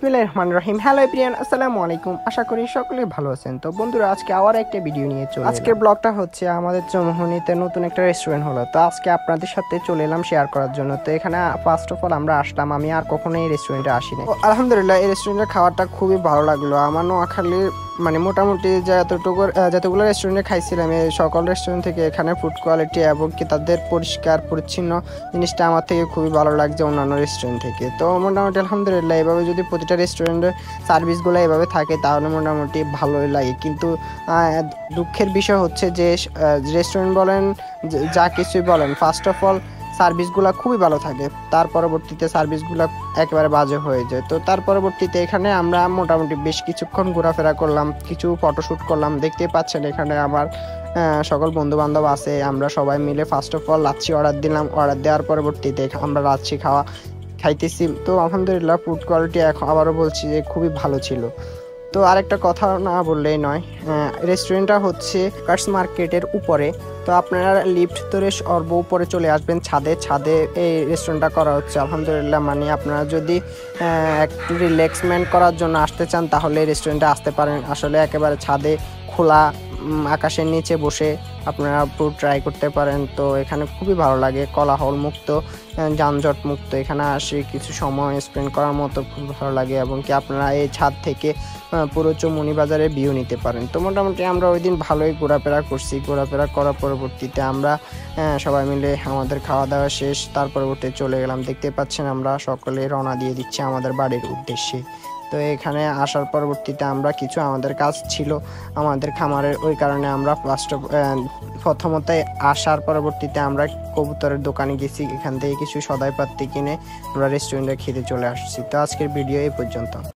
বিসমিল্লাহির রহমানির রহিম। Hello everyone, আসসালামু আলাইকুম। আশা করি সকলেই ভালো আছেন। তো বন্ধুরা, আজকে আবার একটা ভিডিও নিয়ে চলে আজকের ব্লগটা হচ্ছে আমাদের চৌমুহনীতে নতুন একটা রেস্টুরেন্ট হলো। তো আজকে আপনাদের সাথে চলে এলাম শেয়ার করার জন্য। তো এখানে ফার্স্ট অফ অল আমরা আসলাম, আমি আর কখনো এই রেস্টুরেন্টে আসিনি। আলহামদুলিল্লাহ, এই রেস্টুরেন্টের খাবারটা খুবই ভালো লাগলো আমার। নোয়াখালীর মোটামুটি যতগুলো রেস্টুরেন্টে খাইছিলাম, এই সকল রেস্টুরেন্ট থেকে এখানে ফুড কোয়ালিটি এবং কি তাদের পরিষ্কার পরিচ্ছন্ন জিনিসটা আমার থেকে খুবই ভালো লাগছে অন্যান্য রেস্টুরেন্ট থেকে। তো মোটামুটি আলহামদুলিল্লাহ, এভাবে যদি প্রতিটা রেস্টুরেন্টের সার্ভিসগুলো এভাবে থাকে তাহলে মোটামুটি ভালোই লাগে। কিন্তু দুঃখের বিষয় হচ্ছে যে রেস্টুরেন্ট বলেন যা কিছুই বলেন, ফার্স্ট অফ অল সার্ভিসগুলো খুবই ভালো থাকে, তার পরবর্তীতে সার্ভিসগুলো একেবারে বাজে হয়ে যায়। তো তার পরবর্তীতে এখানে আমরা মোটামুটি বেশ কিছুক্ষণ ঘোরাফেরা করলাম, কিছু ফটোশ্যুট করলাম। দেখতেই পাচ্ছেন এখানে আমার সকল বন্ধু বান্ধব আছে। আমরা সবাই মিলে first of all lassi order দিলাম। অর্ডার দেওয়ার পরবর্তীতে আমরা লাচ্ছি খাইতেছি। তো আলহামদুলিল্লাহ, ফুড কোয়ালিটি এখন আবারও বলছি যে খুবই ভালো ছিল। তো আরেকটা কথা না বললেই নয়, রেস্টুরেন্টটা হচ্ছে কার্স মার্কেটের উপরে। তো আপনারা লিফট ধরে সর্ব উপরে চলে আসবেন, ছাদে এই রেস্টুরেন্টটা করা হচ্ছে। আলহামদুলিল্লাহ, আপনারা যদি একটু রিল্যাক্সমেন্ট করার জন্য আসতে চান তাহলে এই রেস্টুরেন্টে আসতে পারেন। আসলে একেবারে ছাদে খোলা আকাশের নিচে বসে আপনারা ফুড ট্রাই করতে পারেন। তো এখানে খুবই ভালো লাগে, কোলাহল মুক্ত, যানজট মুক্ত। এখানে আসে কিছু সময় স্পেন্ড করার মতো খুব ভালো লাগে, এবং কি আপনারা এই ছাদ থেকে পুরো চৌমুহনী বাজারে ভিউ নিতে পারেন। তো মোটামুটি আমরা ওই দিন ভালোই ঘোরাফেরা করছি। ঘোরাফেরা করার পরবর্তীতে আমরা সবাই মিলে আমাদের খাওয়া দাওয়া শেষ, তার পরবর্তীতে চলে গেলাম। দেখতে পাচ্ছেন আমরা সকলে রওনা দিয়ে দিচ্ছি আমাদের বাড়ির উদ্দেশ্যে। তো এখানে আসার পরবর্তীতে আমরা কিছু আমাদের কাজ ছিল আমাদের খামারের, ওই কারণে আমরা প্রথমত আসার পরবর্তীতে আমরা কবুতরের দোকানে গেছি। এখান থেকে কিছু সদাইপাত্তি কিনে আমরা রেস্টুরেন্টে খেতে চলে আসছি। তো আজকের ভিডিও এই পর্যন্ত।